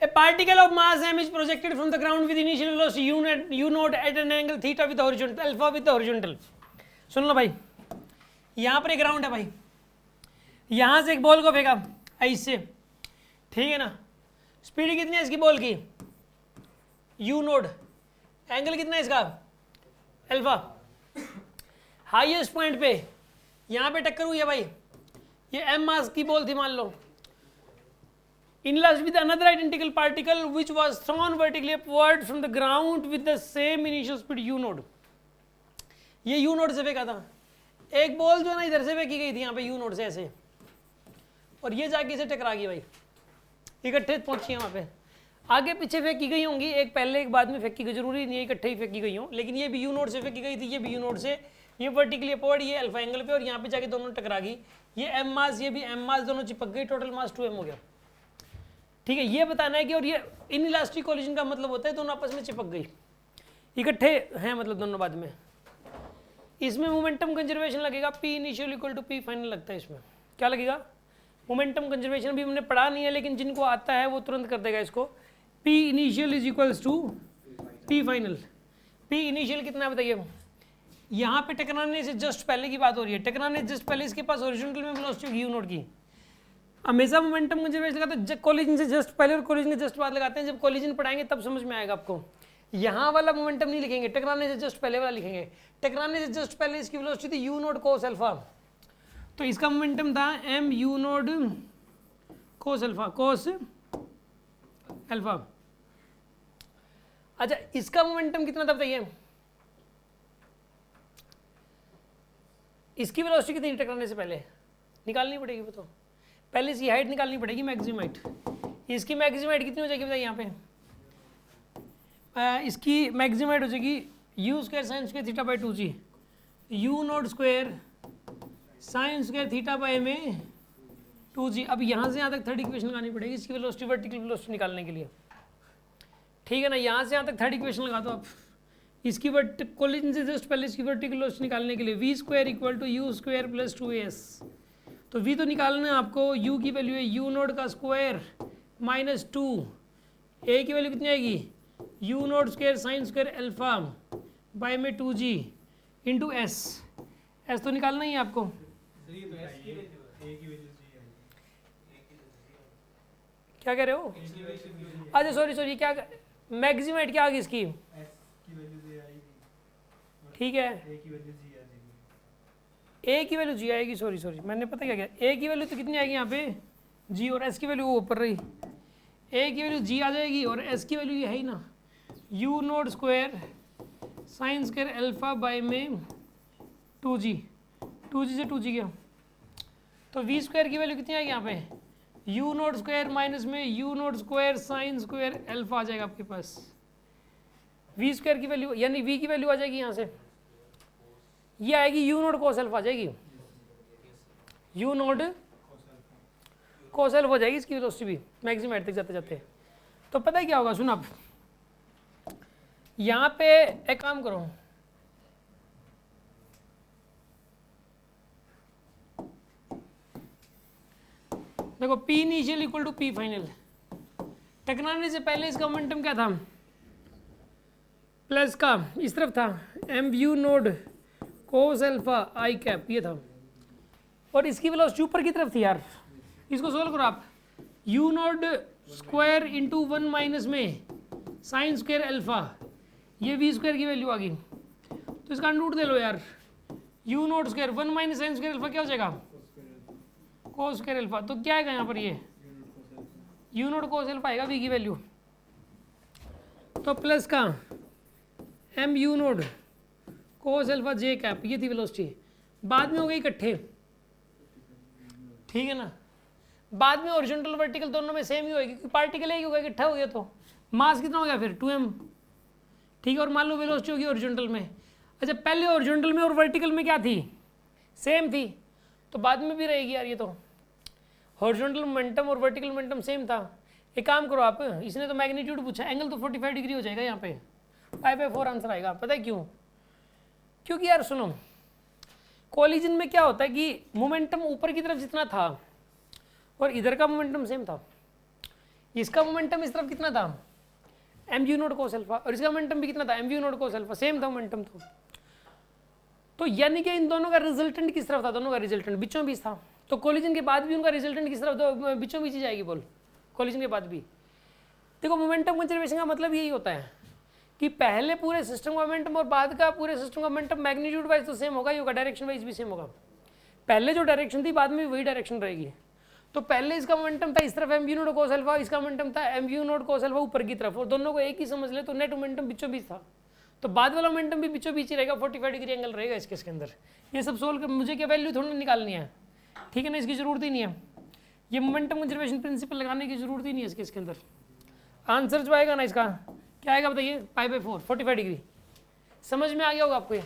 A particle of mass m is projected from the ground with initial velocity u naught at an angle theta with the horizontal alpha with the horizontal. सुन लो भाई, यहाँ पर एक ground है भाई, यहाँ से एक बॉल को फेंका ऐसे, ठीक है ना, स्पीड कितनी है इसकी बॉल की, u नोट, एंगल कितना है इसका, अल्फा, हाईएस्ट पॉइंट पे यहाँ पे टक्कर हुई है भाई, ये m मास की बॉल थी मान लो, enlarged with another identical particle which was thrown vertically upward from the ground with the same initial speed u note. ये u नोट से फेंका था, एक बॉल जो है ना इधर से फेंकी गई थी यहाँ पे u नोट से ऐसे, और ये जाके इसे टकरा गई भाई, इकट्ठे पहुंची है वहाँ पे, आगे पीछे फेंकी गई होंगी, एक पहले एक बाद में फेंकी गई, जरूरी नहीं है इकट्ठे ही फेंकी गई हो, लेकिन ये भी u नोट से फेंकी गई थी, ये भी u नोट से, ये वर्टिकली अपवर्ड, ये अल्फा एंगल पे, और यहाँ पे जाके दोनों टकरा गई, ये m मास ये भी m मास दोनों चिपक गई, टोटल मास 2m हो गया. ठीक है, ये बताना है कि, और ये इनइलास्टिक कोलिजन का मतलब होता है दोनों आपस में चिपक गई, इकट्ठे हैं मतलब दोनों बाद में. इसमें मोमेंटम कंजर्वेशन लगेगा, P initial equal to P final लगता है. इसमें क्या लगेगा, मोमेंटम कंजर्वेशन भी हमने पढ़ा नहीं है, लेकिन जिनको आता है वो तुरंत कर देगा इसको. P initial is equals to P final. P initial कितना है बताइए, यहाँ पे टकराने से जस्ट पहले की बात हो रही है, टकराने जस्ट पहले इसके पास हॉरिजॉन्टल में वेलोसिटी होगी u नोट की. हमेशा मोमेंटम कंजर्वेशन लगाते हैं कोलिजन से जस्ट पहले और कोलिजन के जस्ट बाद लगाते हैं, जब कोलिजन पढ़ाएंगे तब समझ में आएगा आपको. यहाँ वाला मोमेंटम नहीं लिखेंगे, टकराने से जस्ट पहले वाला लिखेंगे. टकराने से जस्ट पहले इसकी वेलोसिटी थी u नोट कोस अल्फा, तो इसका मोमेंटम था m u nought cos alpha, cos alpha. अच्छा, इसका मोमेंटम कितना था बताइए, इसकी वेलोसिटी कितनी टकराने से पहले निकालनी पड़ेगी, बताओ. पहले इसकी हाइट निकालनी पड़ेगी, मैक्सिमम हाइट. इसकी मैक्सिमम हाइट कितनी हो जाएगी बताइए, यहाँ पे इसकी मैक्सिमम हाइट हो जाएगी u square sine square theta by 2g, u nought square sine square theta by में 2g. अब यहाँ से यहाँ तक थर्ड इक्वेशन लगानी पड़ेगी इसकी वेलोसिटी वर्टिकल वेलोसिटी निकालने के लिए. ठीक है ना, यहाँ से यहाँ तक थर्ड इक्वेशन लगा दो आप, इसकी कोलिजन से जस्ट पहले इसकी वर्टिकल वेलोसिटी निकालने के लिए, v square equal to u square plus 2as. तो v तो निकालना है आपको, u की वैल्यू है u नोट का स्क्वायर माइनस 2, a की वैल्यू कितनी आएगी, u nought square sine square alpha by में 2g इंटू s. s तो निकालना ही है आपको. क्या कह रहे हो, अच्छा सॉरी क्या मैक्सिमम हाइट क्या आ गई इसकी, ठीक है, a की वैल्यू g आएगी, सॉरी मैंने पता क्या किया, a की वैल्यू तो कितनी आएगी यहाँ पे g, और s की वैल्यू वो ऊपर रही, a की वैल्यू g आ जाएगी और s की वैल्यू ये है ही ना, u nought square sine square alpha by में 2g से 2g गया, तो v स्क्वायर की वैल्यू कितनी आएगी यहाँ पे, u नोट स्क्वायर माइनस में u nought square sine square alpha आ जाएगा आपके पास. v स्क्वायर की वैल्यू यानी v की वैल्यू आ जाएगी यहाँ से, ये आएगी u नोट कोस अल्फा आ जाएगी, u नोट कोस अल्फा हो जाएगी इसकी वेलोसिटी भी मैक्सिमम हाइट तक जाते जाते. तो पता है क्या होगा, सुन आप यहाँ पे एक काम करो, देखो P initial equal to P final, टकराने से पहले इसका मोमेंटम क्या था, प्लस का इस तरफ था m u nought cos alpha i cap, ये था, और इसकी वेलोसिटी ऊपर की तरफ थी यार. इसको सोल्व करो आप, u node square into 1 minus में साइन स्क्वायर अल्फा, ये v स्क्वायर की वैल्यू आ गई, तो इसका अंडर रूट दे लो यार, u nought square 1 minus sign square alpha क्या हो जाएगा, कोस स्क्वायर अल्फा. तो क्या आएगा यहाँ पर, ये u नोट कोस अल्फा आएगा v की वैल्यू, तो प्लस का m u nought cos alpha j cap, ये थी वेलोसिटी. बाद में हो गई इकट्ठे, ठीक है ना, बाद में हॉरिजॉन्टल वर्टिकल दोनों में सेम ही होगी, क्योंकि पार्टिकल एक होगा, इकट्ठा हो गया, तो मास कितना हो गया फिर 2m. ठीक है, और मान लो वेलोसिटी होगी हॉरिजॉन्टल में. अच्छा, पहले हॉरिजॉन्टल में और वर्टिकल में क्या थी, सेम थी, तो बाद में भी रहेगी यार, ये तो हॉरिजॉन्टल मोमेंटम और वर्टिकल मोमेंटम सेम था. एक काम करो आप, इसने तो मैग्नीट्यूड पूछा, एंगल तो 45 डिग्री हो जाएगा यहाँ पे, 5/4 आंसर आएगा. पता है क्यों, क्योंकि यार सुनो, कोलिजन में क्या होता है कि मोमेंटम ऊपर की तरफ जितना था और इधर का मोमेंटम सेम था, इसका मोमेंटम इस तरफ कितना था M U naught cos alpha, और इसका मोमेंटम भी कितना था M U naught cos alpha, same था मोमेंटम। तो यानी कि इन दोनों का रिजल्टेंट किस तरफ था, दोनों का रिजल्टेंट बीचों बीच था। तो कोलिजन के बाद भी उनका रिजल्टेंट किस तरफ था, बीचों बीच ही जाएगी बोल, कोलिजन के बाद भी। देखो मोमेंटम कंजर्वेशन का मतलब यही होता है कि पहले पूरे सिस्टम का मोमेंटम और बाद का पूरे सिस्टम का मोमेंटम मैग्नीट्यूड वाइज तो सेम होगा ही होगा, डायरेक्शन वाइज भी सेम होगा। पहले जो डायरेक्शन थी बाद में भी वही डायरेक्शन रहेगी। तो पहले इसका मोमेंटम था इस तरफ M U naught cos alpha, इसका मोमेंटम था M U naught cos alpha ऊपर की तरफ, और दोनों को एक ही समझ ले तो नेट मोमेंटम बीचों बीच था। तो बाद वाला मोमेंटम भी बीचों बीच ही रहेगा, 45 डिग्री एंगल रहेगा इसके अंदर। ये सब सोल्व कर, मुझे क्या वैल्यू थोड़ी निकालनी है, ठीक है ना, इसकी जरूरत ही नहीं है। ये मोमेंटम कंजर्वेशन प्रिंसिपल लगाने की जरूरत ही नहीं है इसके अंदर। आंसर जो आएगा ना इसका क्या आएगा बताइए, पाई बाई 4, 45 डिग्री। समझ में आ गया होगा आपको ये।